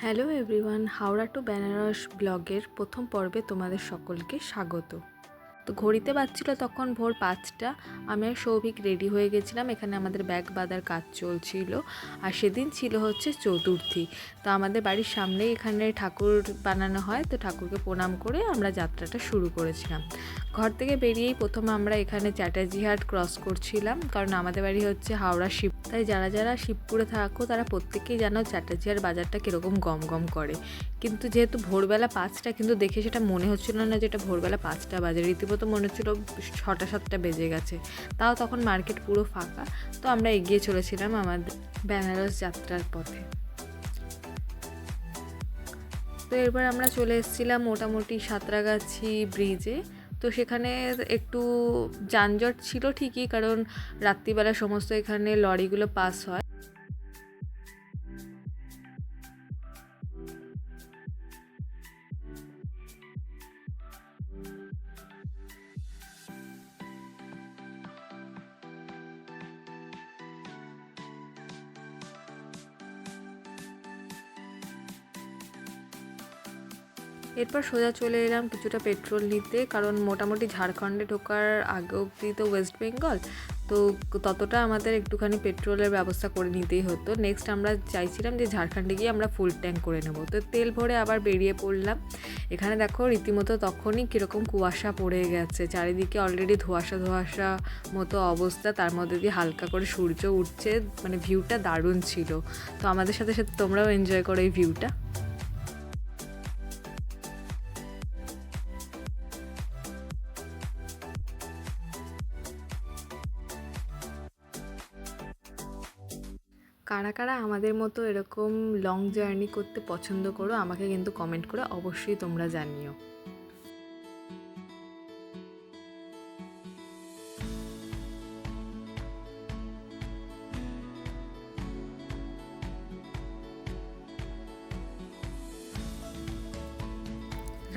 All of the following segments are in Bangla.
Hello everyone, Howrah to Benares ব্লগের প্রথম পর্বে তোমাদের সকলকে স্বাগত। তো ঘড়িতে বাজছিল তখন ভোর 5টা। আমি আর সৌভিক রেডি হয়ে গেছিলাম, এখানে আমাদের ব্যাগ বাঁধার কাজ চলছিল। আর সেদিন ছিল হচ্ছে চতুর্থী। তো আমাদের বাড়ির সামনেই এখানে ঠাকুর বানানো হয়, তো ঠাকুরকে প্রণাম করে আমরা যাত্রাটা শুরু করেছিলাম। ঘর থেকে বেরিয়েই প্রথম আমরা এখানে চ্যাটার্জি হাট ক্রস করছিলাম, কারণ আমাদের বাড়ি হচ্ছে হাওড়া শিব। তাই যারা যারা শিবপুরে থাকো তারা প্রত্যেকেই জানো চ্যাটার্জি হাট বাজারটা কীরকম গম গম করে। কিন্তু যেহেতু ভোরবেলা 5টা, কিন্তু দেখে সেটা মনে হচ্ছিল না যে এটা ভোরবেলা 5টা বাজে, রীতিমতো মনে হচ্ছিলো 6টা-7টা বেজে গেছে। তাও তখন মার্কেট পুরো ফাঁকা। তো আমরা এগিয়ে চলেছিলাম আমাদের বেনারস যাত্রার পথে। তো এরপর আমরা চলে এসেছিলাম মোটামুটি সাঁতরাগাছি ব্রিজে। তো সেখানে একটু যানজট ছিল ঠিকই, কারণ রাত্রিবেলা সমস্ত এখানে লরিগুলো পাস হয়। এরপর সোজা চলে এলাম কিছুটা পেট্রোল নিতে, কারণ মোটামুটি ঝাড়খণ্ডে ঢোকার আগে অবধি তো ওয়েস্ট বেঙ্গল, তো ততটা আমাদের একটুখানি পেট্রোলের ব্যবস্থা করে নিতেই হতো। নেক্সট আমরা চাইছিলাম যে ঝাড়খণ্ডে গিয়ে আমরা ফুল ট্যাঙ্ক করে নেব। তো তেল ভরে আবার বেরিয়ে পড়লাম। এখানে দেখো রীতিমতো তখনই কীরকম কুয়াশা পড়ে গেছে, চারিদিকে অলরেডি ধোঁয়াশা ধোঁয়াশা মতো অবস্থা, তার মধ্যে দিয়ে হালকা করে সূর্য উঠছে, মানে ভিউটা দারুণ ছিল। তো আমাদের সাথে সাথে তোমরাও এনজয় করো এই ভিউটা। কারা কারা আমাদের মতো এরকম লং জার্নি করতে পছন্দ করো, আমাকে কিন্তু কমেন্ট করে অবশ্যই তোমরা জানিও।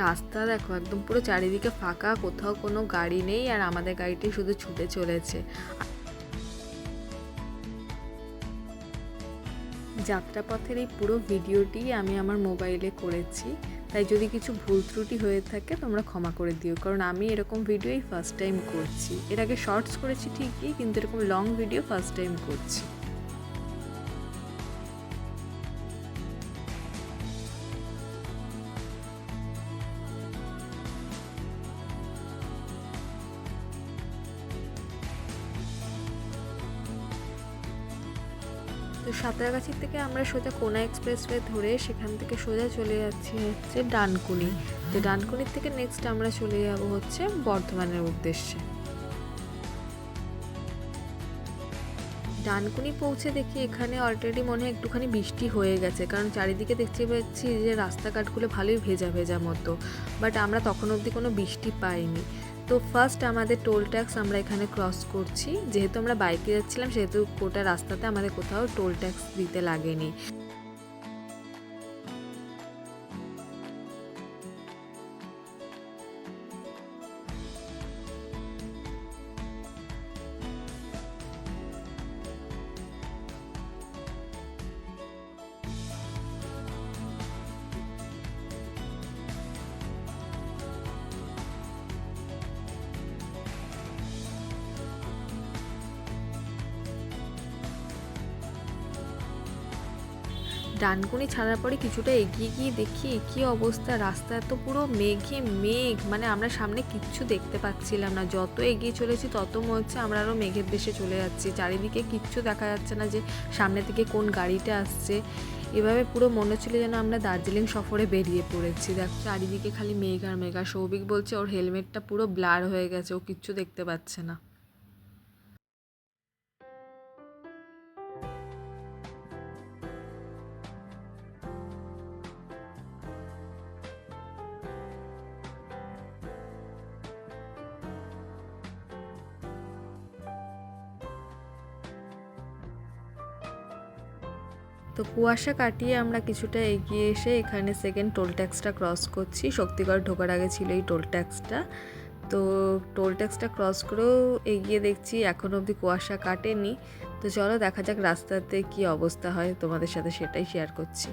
রাস্তা দেখো একদম পুরো চারিদিকে ফাঁকা, কোথাও কোনো গাড়ি নেই, আর আমাদের গাড়িটি শুধু ছুটে চলেছে। যাত্রাপথের এই পুরো ভিডিওটি আমি আমার মোবাইলে করেছি, তাই যদি কিছু ভুল ত্রুটি হয়ে থাকে তোমরা ক্ষমা করে দিও, কারণ আমি এরকম ভিডিও এই ফার্স্ট টাইম করছি। এর আগে শর্টস করেছি ঠিকই, কিন্তু এরকম লং ভিডিও ফার্স্ট টাইম করছি। তো সাঁতরাগাছি থেকে আমরা সোজা কোনা এক্সপ্রেসওয়ে ধরে সেখান থেকে সোজা চলে যাচ্ছি হচ্ছে ডানকুনি। তো ডানকুনির থেকে নেক্সট আমরা চলে যাব হচ্ছে বর্ধমানের উদ্দেশ্যে। ডানকুনি পৌঁছে দেখি এখানে অলরেডি মনে হয় একটুখানি বৃষ্টি হয়ে গেছে, কারণ চারিদিকে দেখতে পাচ্ছি যে রাস্তাঘাটগুলো ভালোই ভেজা ভেজা মতো, বাট আমরা তখন অবধি কোনো বৃষ্টি পাইনি। তো ফার্স্ট আমাদের টোল ট্যাক্স আমরা এখানে ক্রস করছি, যেহেতু আমরা বাইকে যাচ্ছিলাম সেহেতু গোটা রাস্তাতে আমাদের কোথাও টোল ট্যাক্স দিতে লাগেনি। ডানকুনি ছাড়ার পরে কিছুটা এগিয়ে গিয়ে দেখি কী অবস্থা, রাস্তা এত পুরো মেঘে মেঘ, মানে আমরা সামনে কিচ্ছু দেখতে পাচ্ছিলাম না। যত এগিয়ে চলেছি তত মনে হচ্ছে আমরা আরও মেঘের দেশে চলে যাচ্ছি, চারিদিকে কিচ্ছু দেখা যাচ্ছে না যে সামনে থেকে কোন গাড়িটা আসছে। এভাবে পুরো মনে হচ্ছিল যেন আমরা দার্জিলিং সফরে বেরিয়ে পড়েছি। দেখ চারিদিকে খালি মেঘ আর মেঘ, আর সৌভিক বলছে ওর হেলমেটটা পুরো ব্লার হয়ে গেছে, ও কিচ্ছু দেখতে পাচ্ছে না। তো কুয়াশা কাটিয়ে আমরা কিছুটা এগিয়ে এসে এখানে সেকেন্ড টোল ট্যাক্সটা ক্রস করছি। শক্তিগড় ঢোকার আগে ছিল এই টোল ট্যাক্সটা। তো টোল ট্যাক্সটা ক্রস করেও এগিয়ে দেখছি এখনও অবধি কুয়াশা কাটেনি। তো চলো দেখা যাক রাস্তাতে কি অবস্থা হয়, তোমাদের সাথে সেটাই শেয়ার করছি।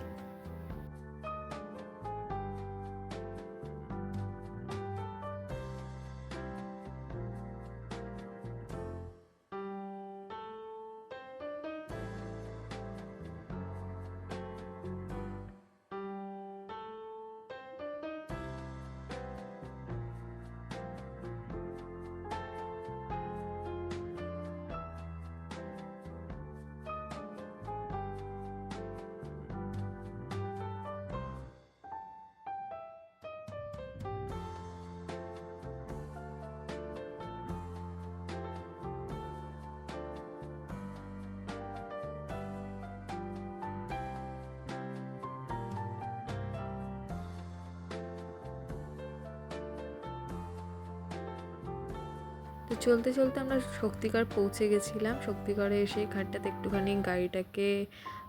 তো চলতে চলতে আমরা শক্তিগড় পৌঁছে গেছিলাম। শক্তিগড়ে এসে ঘাটটাতে একটুখানি গাড়িটাকে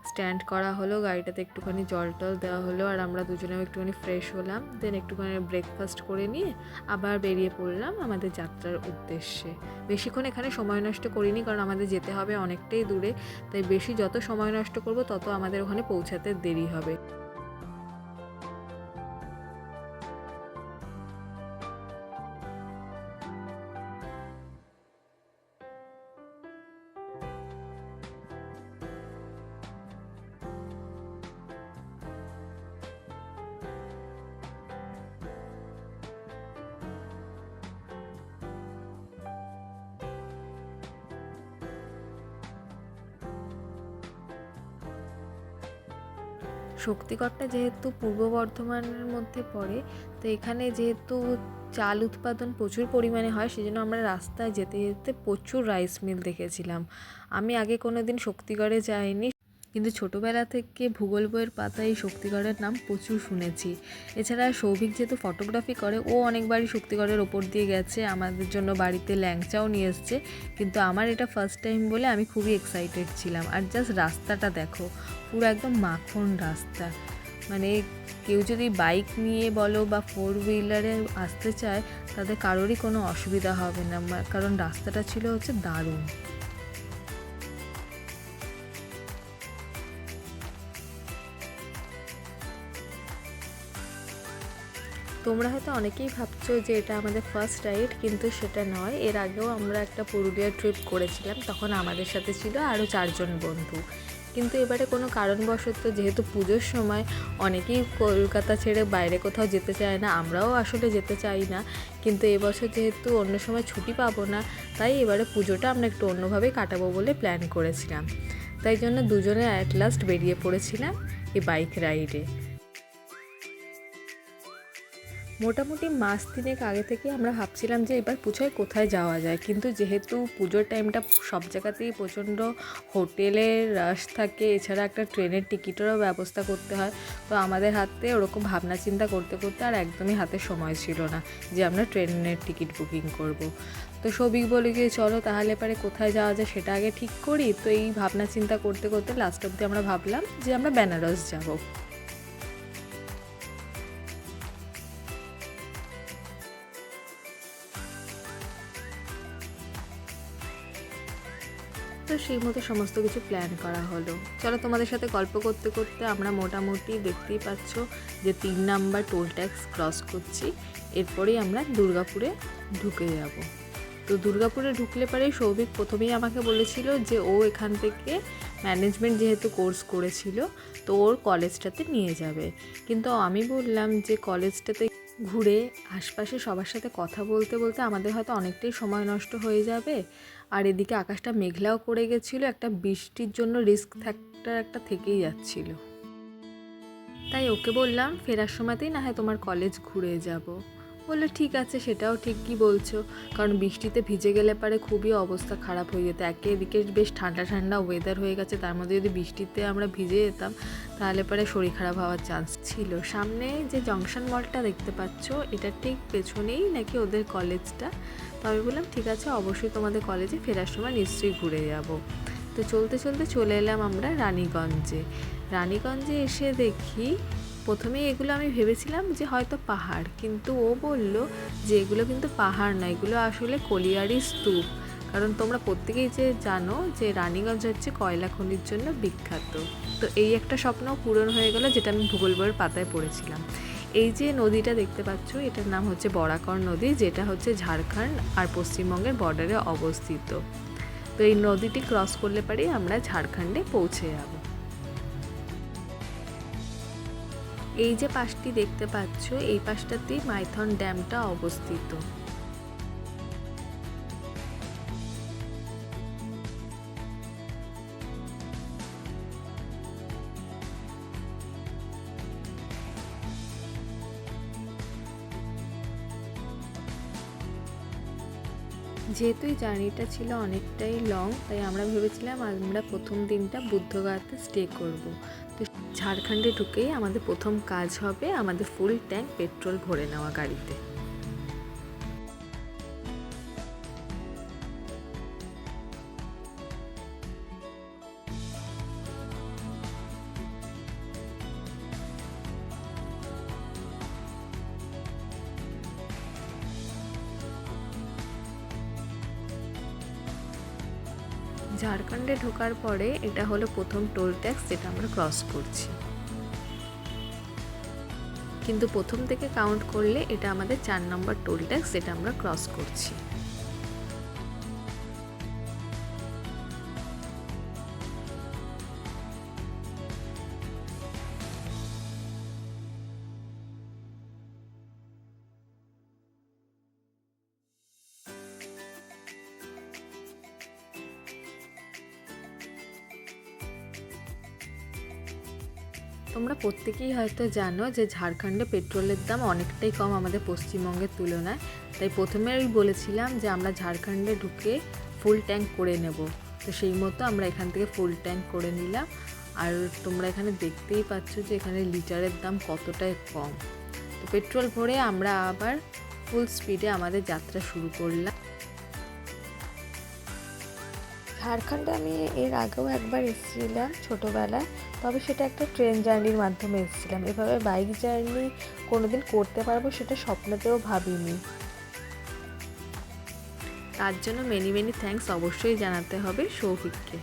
স্ট্যান্ড করা হলো, গাড়িটাতে একটুখানি জল টল দেওয়া হলো, আর আমরা দুজনেও একটুখানি ফ্রেশ হলাম। দেন একটুখানি ব্রেকফাস্ট করে নিয়ে আবার বেরিয়ে পড়লাম আমাদের যাত্রার উদ্দেশ্যে। বেশিক্ষণ এখানে সময় নষ্ট করিনি, কারণ আমাদের যেতে হবে অনেকটাই দূরে, তাই বেশি যত সময় নষ্ট করব তত আমাদের ওখানে পৌঁছাতে দেরি হবে। শক্তিগড়টা যেহেতু পূর্ব বর্ধমানের মধ্যে পড়ে, তো এখানে যেহেতু চাল উৎপাদন প্রচুর পরিমাণে হয়, সেজন্য আমরা রাস্তায় যেতে যেতে প্রচুর রাইস মিল দেখেছিলাম। আমি আগে কোনো দিন শক্তিগড়ে যাইনি, কিন্তু ছোটোবেলা থেকে ভূগোল বইয়ের পাতায় এই শক্তিগড়ের নাম প্রচুর শুনেছি। এছাড়া সৌভিক যেহেতু ফটোগ্রাফি করে, ও অনেকবারই শক্তিগড়ের ওপর দিয়ে গেছে, আমাদের জন্য বাড়িতে ল্যাংচাও নিয়ে এসছে। কিন্তু আমার এটা ফার্স্ট টাইম বলে আমি খুবই এক্সাইটেড ছিলাম। আর জাস্ট রাস্তাটা দেখো, পুরো একদম মাখন রাস্তা। মানে কেউ যদি বাইক নিয়ে বলো বা 4 হুইলারে আসতে চায়, তাদের কারোরই কোনো অসুবিধা হবে না, কারণ রাস্তাটা ছিল হচ্ছে দারুণ। তোমরা হয়তো অনেকেই ভাবছো যে এটা আমাদের ফার্স্ট রাইড, কিন্তু সেটা নয়। এর আগেও আমরা একটা পুরুলিয়া ট্রিপ করেছিলাম, তখন আমাদের সাথে ছিল আরও 4 জন বন্ধু। কিন্তু এবারে কোনো কারণবশত, যেহেতু পুজোর সময় অনেকেই কলকাতা ছেড়ে বাইরে কোথাও যেতে চায় না, আমরাও আসলে যেতে চাই না, কিন্তু এবছর যেহেতু অন্য সময় ছুটি পাবো না, তাই এবারে পুজোটা আমরা একটু অন্যভাবে কাটাবো বলে প্ল্যান করেছিলাম। তাই জন্য দুজনে অ্যাট লাস্ট বেরিয়ে পড়েছিলাম এই বাইক রাইডে। মোটামুটি মাস 3 আগে থেকে আমরা ভাবছিলাম যে এবার পুজোয় কোথায় যাওয়া যায়, কিন্তু যেহেতু পুজোর টাইমটা সব জায়গাতেই প্রচণ্ড হোটেলের রাশ থাকে, এছাড়া একটা ট্রেনের টিকিটেরও ব্যবস্থা করতে হয়, তো আমাদের হাতে ওরকম ভাবনা চিন্তা করতে করতে আর একদমই হাতে সময় ছিল না যে আমরা ট্রেনের টিকিট বুকিং করব। তো সৌভিক বলে গিয়ে চলো তাহলে পরে কোথায় যাওয়া যায় সেটা আগে ঠিক করি। তো এই ভাবনা চিন্তা করতে করতে লাস্ট অবধি আমরা ভাবলাম যে আমরা বেনারস যাব। তো সেই মতো সমস্ত কিছু প্ল্যান করা হলো। চলো তোমাদের সাথে গল্প করতে করতে আমরা মোটামুটি দেখতেই পাচ্ছ যে 3 নাম্বার টোল ট্যাক্স ক্রস করছি। এরপরেই আমরা দুর্গাপুরে ঢুকে যাব। তো দুর্গাপুরে ঢুকলে পরেই সৌভিক প্রথমেই আমাকে বলেছিল যে ও এখান থেকে ম্যানেজমেন্ট যেহেতু কোর্স করেছিল, তো ওর কলেজটাতে নিয়ে যাবে। কিন্তু আমি বললাম যে কলেজটাতে ঘুরে আশপাশে সবার সাথে কথা বলতে বলতে আমাদের হয়তো অনেকটাই সময় নষ্ট হয়ে যাবে, আর এদিকে আকাশটা মেঘলাও করে গেছিলো, একটা বৃষ্টির জন্য রিস্ক ফ্যাক্টর একটা থেকেই যাচ্ছিল। তাই ওকে বললাম ফেরার সময়তেই না হয় তোমার কলেজ ঘুরে যাব। বললো ঠিক আছে, সেটাও ঠিক কি বলছো, কারণ বৃষ্টিতে ভিজে গেলে পারে খুবই অবস্থা খারাপ হয়ে যেত। এদিকে বেশ ঠান্ডা ঠান্ডা ওয়েদার হয়ে গেছে, তার মধ্যে যদি বৃষ্টিতে আমরা ভিজে যেতাম তাহলে পরে শরীর খারাপ হওয়ার চান্স ছিল। সামনে যে জংশন মলটা দেখতে পাচ্ছ, এটা ঠিক পেছনেই নাকি ওদের কলেজটা। তো আমি বললাম ঠিক আছে, অবশ্যই তোমাদের কলেজে ফেরার সময় নিশ্চয়ই ঘুরে যাব। তো চলতে চলতে চলে এলাম আমরা রানীগঞ্জে। রানীগঞ্জে এসে দেখি প্রথমে এগুলো আমি ভেবেছিলাম যে হয়তো পাহাড়, কিন্তু ও বলল যে এগুলো কিন্তু পাহাড় না, এগুলো আসলে কলিয়ারি স্তূপ। কারণ তোমরা প্রত্যেকেই যে জানো যে রানীগঞ্জ হচ্ছে কয়লা খনির জন্য বিখ্যাত। তো এই একটা স্বপ্ন পূরণ হয়ে গেল, যেটা আমি ভূগোল বইয়ের পাতায় পড়েছিলাম। এই যে নদীটা দেখতে পাচ্ছ, এটার নাম হচ্ছে বরাকর নদী, যেটা হচ্ছে ঝাড়খণ্ড আর পশ্চিমবঙ্গের বর্ডারে অবস্থিত। তো এই নদীটি ক্রস করলে পরেই আমরা ঝাড়খণ্ডে পৌঁছে যাব। এই যে পাশটি দেখতে পাচ্ছ, এই পাশটাতেই মাইথন ড্যামটা অবস্থিত। যেহেতু এই জার্নিটা ছিল অনেকটাই লং, তাই আমরা ভেবেছিলাম আমরা প্রথম দিনটা বুদ্ধগয়াতে স্টে করব। তো ঝাড়খণ্ডে ঢুকেই আমাদের প্রথম কাজ হবে আমাদের ফুল ট্যাঙ্ক পেট্রোল ভরে নেওয়া গাড়িতে। ঝাড়খণ্ডে ঢোকার পরে এটা হলো প্রথম টোল ট্যাক্স যেটা আমরা ক্রস করছি, কিন্তু প্রথম থেকে কাউন্ট করলে এটা আমাদের 4 নম্বর টোল ট্যাক্স যেটা আমরা ক্রস করছি। তোমরা প্রত্যেকেই হয়তো জানো যে ঝাড়খণ্ডে পেট্রোলের দাম অনেকটাই কম আমাদের পশ্চিমবঙ্গের তুলনায়, তাই প্রথমেই বলেছিলাম যে আমরা ঝাড়খণ্ডে ঢুকে ফুল ট্যাঙ্ক করে নেব। তো সেই মতো আমরা এখান থেকে ফুল ট্যাঙ্ক করে নিলাম। আর তোমরা এখানে দেখতেই পাচ্ছ যে এখানে লিটারের দাম কতটাই কম। তো পেট্রোল ভরে আমরা আবার ফুল স্পিডে আমাদের যাত্রা শুরু করলাম। ঝাড়খণ্ডে আমি এর আগেও একবার এসেছিলাম ছোটোবেলায়, তবে সেটা একটা ট্রেন জার্নির মাধ্যমে এসেছিলাম। এভাবে বাইক জার্নি কোনোদিন করতে পারবো সেটা স্বপ্নতেও ভাবিনি। তার জন্য মেনি মেনি থ্যাঙ্কস অবশ্যই জানাতে হবে সৌভিককে।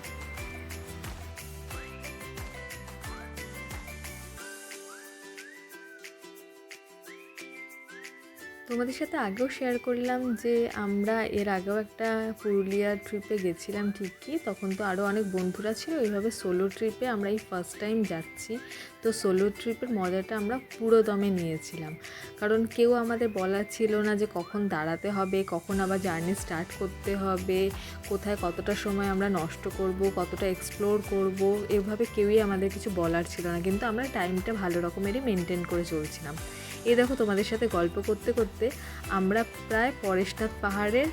তোমাদের সাথে আগেও শেয়ার করলাম যে আমরা এর আগেও একটা পুরুলিয়া ট্রিপে গেছিলাম ঠিকই, তখন তো আরও অনেক বন্ধুরা ছিল। এইভাবে সোলো ট্রিপে আমরা এই ফার্স্ট টাইম যাচ্ছি। তো সোলো ট্রিপের মজাটা আমরা পুরো দমে নিয়েছিলাম, কারণ কেউ আমাদের বলার ছিল না যে কখন দাঁড়াতে হবে, কখন আবার জার্নি স্টার্ট করতে হবে, কোথায় কতটা সময় আমরা নষ্ট করব, কতটা এক্সপ্লোর করব, এভাবে কেউই আমাদের কিছু বলার ছিল না। কিন্তু আমরা টাইমটা ভালো রকমেরই মেনটেন করে চলছিলাম। এই দেখো তোমাদের সাথে গল্প করতে করতে আমরা প্রায় পরেশনাথ পাহাড়ের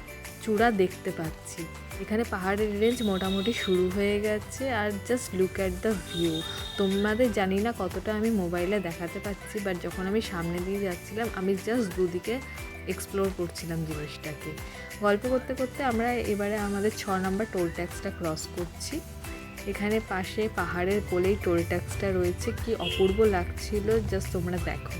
চূড়া দেখতে পাচ্ছি। এখানে পাহাড়ের রেঞ্জ মোটামুটি শুরু হয়ে গেছে। আর just look at the view. তোমাদের জানি না কতটা আমি মোবাইলে দেখাতে পাচ্ছি, বাট যখন আমি সামনে দিয়ে যাচ্ছিলাম আমি জাস্ট দুদিকে এক্সপ্লোর করছিলাম জিনিসটাকে। গল্প করতে করতে আমরা এবারে আমাদের 6 নম্বর টোল ট্যাক্সটা ক্রস করছি। এখানে পাশে পাহাড়ের কোলেই টোল ট্যাক্সটা রয়েছে, কি অপূর্ব লাগছিল জাস্ট তোমরা দেখো।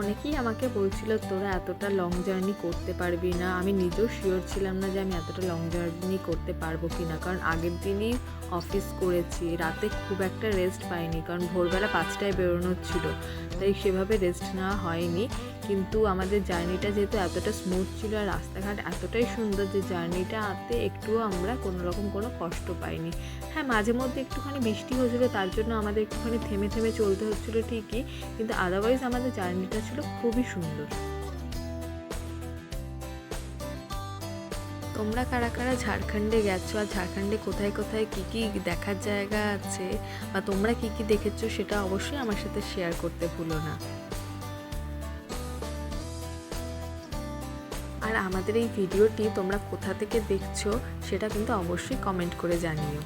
অনেকেই আমাকে বলছিল তোরা এতটা লং জার্নি করতে পারবি না। আমি নিজেও শিওর ছিলাম না যে আমি এতটা লং জার্নি করতে পারবো কি না, কারণ আগের দিনই অফিস করেছি, রাতে খুব একটা রেস্ট পাইনি, কারণ ভোরবেলা 5টায় বেরোনোর ছিল, তাই সেভাবে রেস্ট নেওয়া হয়নি। কিন্তু আমাদের জার্নিটা যেহেতু এতটা স্মুথ ছিল আর রাস্তাঘাট এতটাই সুন্দর যে জার্নিটাতে একটুও আমরা কোনোরকম কোনো কষ্ট পাইনি। হ্যাঁ, মাঝে মধ্যে একটুখানি বৃষ্টি হয়েছিলো, তার জন্য আমাদের একটুখানি থেমে থেমে চলতে হচ্ছিলো ঠিকই, কিন্তু আদারওয়াইজ আমাদের জার্নিটা ছিল খুবই সুন্দর। তোমরা কারা কারা ঝাড়খণ্ডে গেছো আর ঝাড়খণ্ডে কোথায় কোথায় কী কী দেখার জায়গা আছে বা তোমরা কী কী দেখেছো সেটা অবশ্যই আমার সাথে শেয়ার করতে ভুলো না। আর আমাদের এই ভিডিওটি তোমরা কোথা থেকে দেখছো সেটা কিন্তু অবশ্যই কমেন্ট করে জানিও।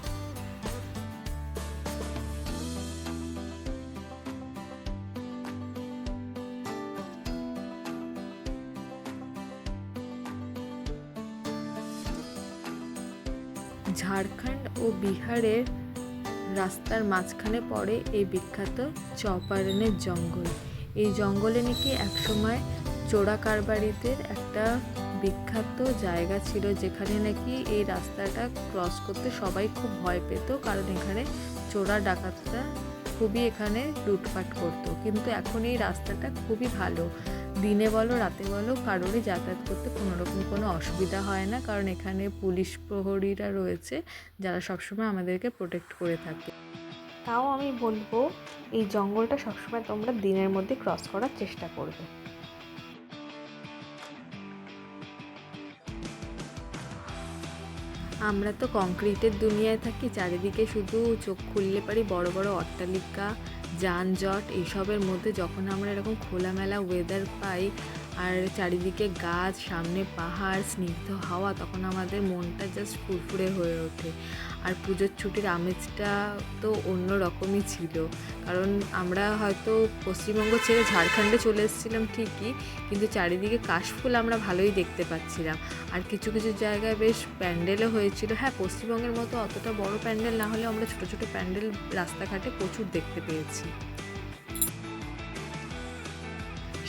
ঝাড়খণ্ড ও বিহারের রাস্তার মাঝখানে পড়ে এই বিখ্যাত চৌপারনের জঙ্গল। এই জঙ্গলে নাকি একসময় চোরা কারবারিদের একটা বিখ্যাত জায়গা ছিল, যেখানে নাকি এই রাস্তাটা ক্রস করতে সবাই খুব ভয় পেত, কারণ এখানে চোরা ডাকাতরা খুবই এখানে লুটপাট করতো। কিন্তু এখন এই রাস্তাটা খুবই ভালো, দিনে বলো রাতে বলো কারোরই যাতায়াত করতে কোনোরকম কোনো অসুবিধা হয় না, কারণ এখানে পুলিশ প্রহরীরা রয়েছে যারা সবসময় আমাদেরকে প্রোটেক্ট করে থাকে। তাও আমি বলবো এই জঙ্গলটা সবসময় তোমরা দিনের মধ্যে ক্রস করার চেষ্টা করবে। আমরা তো কংক্রিটের দুনিয়ায় থাকি, চারিদিকে শুধু চোখ খুললে পারি বড় বড় অট্টালিকা, যানজট, এইসবের মধ্যে যখন আমরা এরকম খোলামেলা ওয়েদার পাই আর চারিদিকে গাছ, সামনে পাহাড়, স্নিগ্ধ হাওয়া, তখন আমাদের মনটা জাস্ট ফুরফুরে হয়ে ওঠে। আর পুজোর ছুটির আমেজটা তো অন্য রকমই ছিল, কারণ আমরা হয়তো পশ্চিমবঙ্গ ছেড়ে ঝাড়খণ্ডে চলে এসেছিলাম ঠিকই, কিন্তু চারিদিকে কাশফুল আমরা ভালোই দেখতে পাচ্ছিলাম। আর কিছু কিছু জায়গায় বেশ প্যান্ডেলও হয়েছিল। হ্যাঁ, পশ্চিমবঙ্গের মতো অতটা বড় প্যান্ডেল না হলেও আমরা ছোটো ছোটো প্যান্ডেল রাস্তাঘাটে প্রচুর দেখতে পেয়েছি।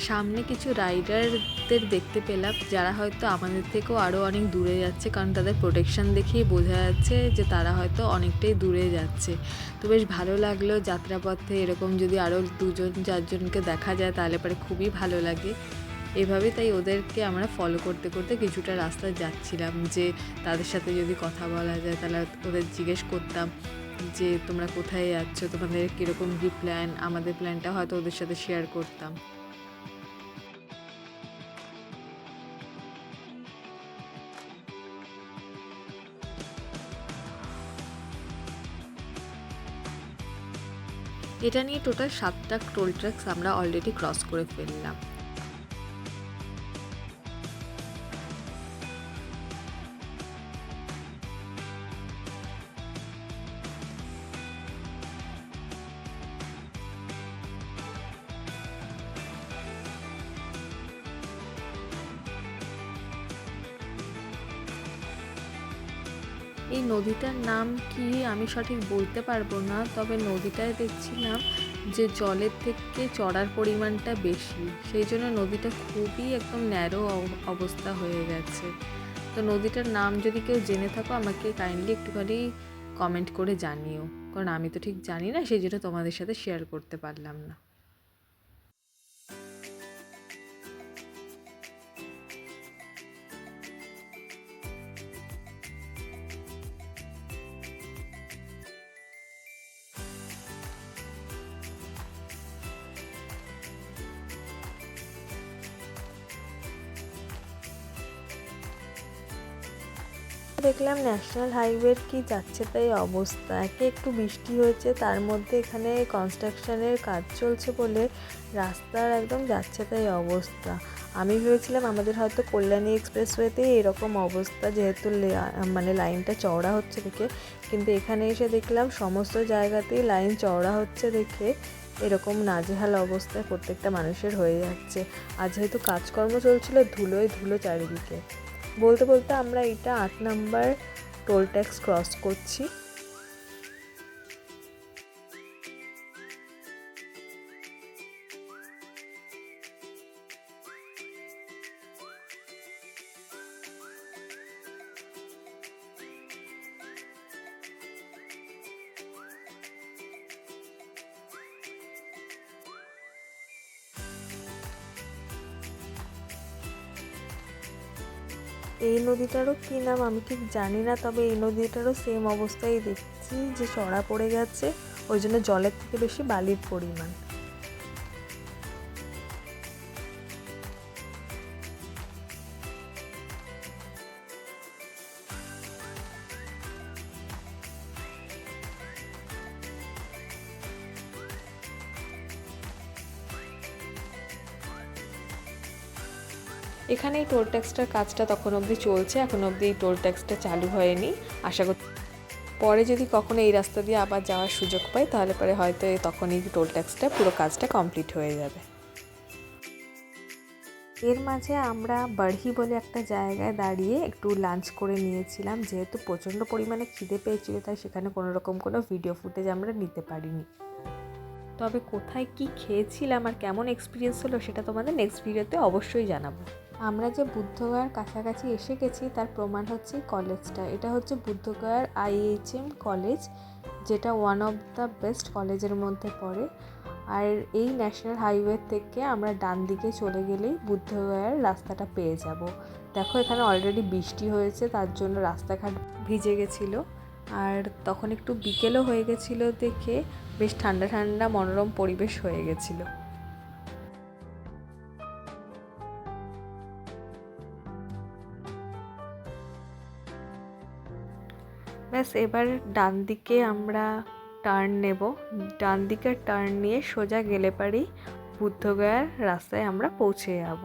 সামনে কিছু রাইডারদের দেখতে পেলাম, যারা হয়তো আমাদের থেকেও আরও অনেক দূরে যাচ্ছে, কারণ তাদের প্রোটেকশন দেখেই বোঝা যাচ্ছে যে তারা হয়তো অনেকটাই দূরে যাচ্ছে। তো বেশ ভালো লাগলো যাত্রাপথে এরকম যদি আরও 2-4জনকে দেখা যায় তাহলে পরে খুবই ভালো লাগে। এভাবে তাই ওদেরকে আমরা ফলো করতে করতে কিছুটা রাস্তা যাচ্ছিলাম, যে তাদের সাথে যদি কথা বলা যায় তাহলে ওদের জিজ্ঞেস করতাম যে তোমরা কোথায় যাচ্ছ, তোমাদের কীরকম কী প্ল্যান। আমাদের প্ল্যানটা হয়তো ওদের সাথে শেয়ার করতাম। এটা নিয়ে টোটাল 7টা টোল ট্যাক্স আমরা অলরেডি ক্রস করে ফেললাম। এই নদীটার নাম কি আমি সঠিক বলতে পারবো না, তবে নদীটায় দেখছিলাম যে জলের থেকে চড়ার পরিমাণটা বেশি, সেই জন্য নদীটা খুবই একদম ন্যারো অবস্থা হয়ে গেছে। তো নদীটার নাম যদি কেউ জেনে থাকো আমাকে কাইন্ডলি একটুখানি কমেন্ট করে জানিও, কারণ আমি তো ঠিক জানি না, সেই জন্য তোমাদের সাথে শেয়ার করতে পারলাম না। দেখলাম ন্যাশনাল হাইওয়ের কি যাচ্ছে তাই অবস্থা, একটু বৃষ্টি হয়েছে, তার মধ্যে এখানে কনস্ট্রাকশনের কাজ চলছে বলে রাস্তার একদম যাচ্ছে তাই অবস্থা। আমি ভেবেছিলাম আমাদের হয়তো কল্যাণী এক্সপ্রেসওয়েতে এরকম অবস্থা, যেহেতু মানে লাইনটা চওড়া হচ্ছে দেখে, কিন্তু এখানে এসে দেখলাম সমস্ত জায়গাতেই লাইন চওড়া হচ্ছে দেখে এরকম নাজেহাল অবস্থায় প্রত্যেকটা মানুষের হয়ে যাচ্ছে। আর যেহেতু কাজকর্ম চলছিল, ধুলোয় ধুলো চারিদিকে। বলতে বলতে আমরা এটা 8 নাম্বার টোল ট্যাক্স ক্রস করছি। এই নদীটারও কী নাম আমি ঠিক জানি না, তবে এই নদীটারও সেম অবস্থায় দেখছি যে চড়া পড়ে গেছে, ওই জন্য জলের থেকে বেশি বালির পরিমাণ। এখানে এই টোল ট্যাক্সটার কাজটা তখন অবধি চলছে, এখন অবধি এই টোল ট্যাক্সটা চালু হয়নি। আশা করি পরে যদি কখনো এই রাস্তা দিয়ে আবার যাওয়ার সুযোগ পাই তাহলে পরে হয়তো তখন এই টোল ট্যাক্সটা পুরো কাজটা কমপ্লিট হয়ে যাবে। এর মাঝে আমরা বাড়হি বলে একটা জায়গায় দাঁড়িয়ে একটু লাঞ্চ করে নিয়েছিলাম, যেহেতু প্রচণ্ড পরিমাণে খিদে পেয়েছিল তাই সেখানে কোনো রকম কোনো ভিডিও ফুটেজ আমরা নিতে পারিনি। তবে কোথায় কি খেয়েছিলাম আর কেমন এক্সপিরিয়েন্স হলো সেটা তোমাদের নেক্সট ভিডিওতে অবশ্যই জানাবো। আমরা যে বুদ্ধগয়ার কাছাকাছি এসে গেছি তার প্রমাণ হচ্ছে কলেজটা। এটা হচ্ছে বুদ্ধগয়ার IHM কলেজ, যেটা ওয়ান অফ দ্য বেস্ট কলেজের মধ্যে পড়ে। আর এই ন্যাশনাল হাইওয়ে থেকে আমরা ডান দিকে চলে গেলেই বুদ্ধগয়ার রাস্তাটা পেয়ে যাব। দেখো এখানে অলরেডি বৃষ্টি হয়েছে, তার জন্য রাস্তাঘাট ভিজে গেছিলো। আর তখন একটু বিকেলও হয়ে গেছিলো দেখে বেশ ঠান্ডা ঠান্ডা মনোরম পরিবেশ হয়ে গেছিলো। ব্যাস এবার ডান দিকে আমরা টার্ন নেব, ডান দিকে টার্ন নিয়ে সোজা গেলে পারি বুদ্ধগয়ার রাস্তায় আমরা পৌঁছে যাব।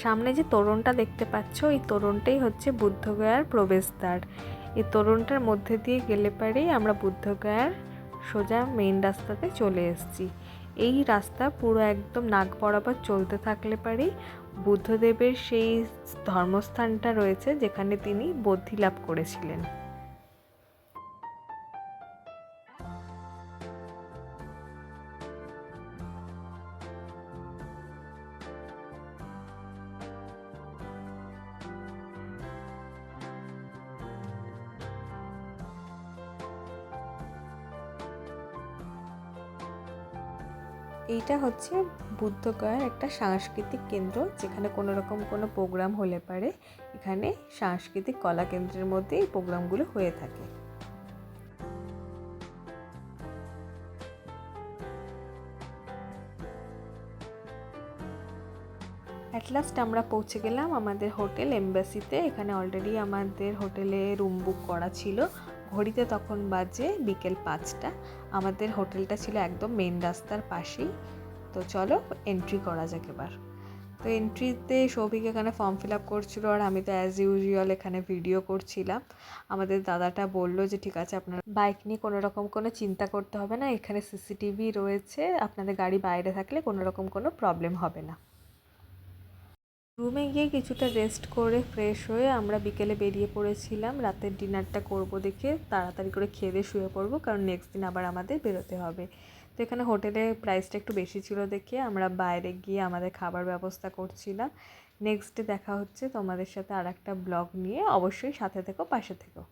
সামনে যে তোরণটা দেখতে পাচ্ছ, এই তোরণটাই হচ্ছে বুদ্ধগয়ার প্রবেশদ্বার। এই তোরণটার মধ্যে দিয়ে গেলে পরেই আমরা বুদ্ধগয়ার সোজা মেইন রাস্তাতে চলে এসেছি। এই রাস্তা পুরো একদম নাক বরাবর চলতে থাকলে পরেই বুদ্ধদেবের সেই ধর্মস্থানটা রয়েছে যেখানে তিনি বোধি লাভ করেছিলেন। এইটা হচ্ছে বুদ্ধগয়ার একটা সাংস্কৃতিক কেন্দ্র, যেখানে কোনো রকম কোনো প্রোগ্রাম হলে পারে এখানে সাংস্কৃতিক কলা কেন্দ্রের মধ্যে এই প্রোগ্রামগুলো হয়ে থাকে। অ্যাট লাস্ট আমরা পৌঁছে গেলাম আমাদের হোটেল এমবাসিতে। এখানে অলরেডি আমাদের হোটেলে রুম বুক করা ছিল। ঘড়িতে তখন বাজে বিকেল 5টা। আমাদের হোটেলটা ছিল একদম মেন রাস্তার পাশেই। তো চলো এন্ট্রি করা যাক এবার। তো এন্ট্রিতে সৌভিক এখানে ফর্ম ফিল আপ করছিল, আর আমি তো অ্যাজ ইউজুয়াল এখানে ভিডিও করছিলাম। আমাদের দাদাটা বললো যে ঠিক আছে, আপনার বাইক নিয়ে কোনো রকম কোনো চিন্তা করতে হবে না, এখানে সিসিটিভি রয়েছে, আপনাদের গাড়ি বাইরে থাকলে কোনো রকম কোনো প্রবলেম হবে না। রুমে গিয়ে কিছুটা রেস্ট করে ফ্রেশ হয়ে আমরা বিকেলে বেরিয়ে পড়েছিলাম। রাতের ডিনারটা করব দেখে তাড়াতাড়ি করে খেয়ে দিয়ে শুয়ে পড়বো, কারণ নেক্সট দিন আবার আমাদের বেরোতে হবে। তো এখানে হোটেলের প্রাইসটা একটু বেশি ছিল দেখে আমরা বাইরে গিয়ে আমাদের খাবার ব্যবস্থা করছিলাম। নেক্সট ডে দেখা হচ্ছে তোমাদের সাথে আর একটা ব্লগ নিয়ে। অবশ্যই সাথে থেকো, পাশে থেকো।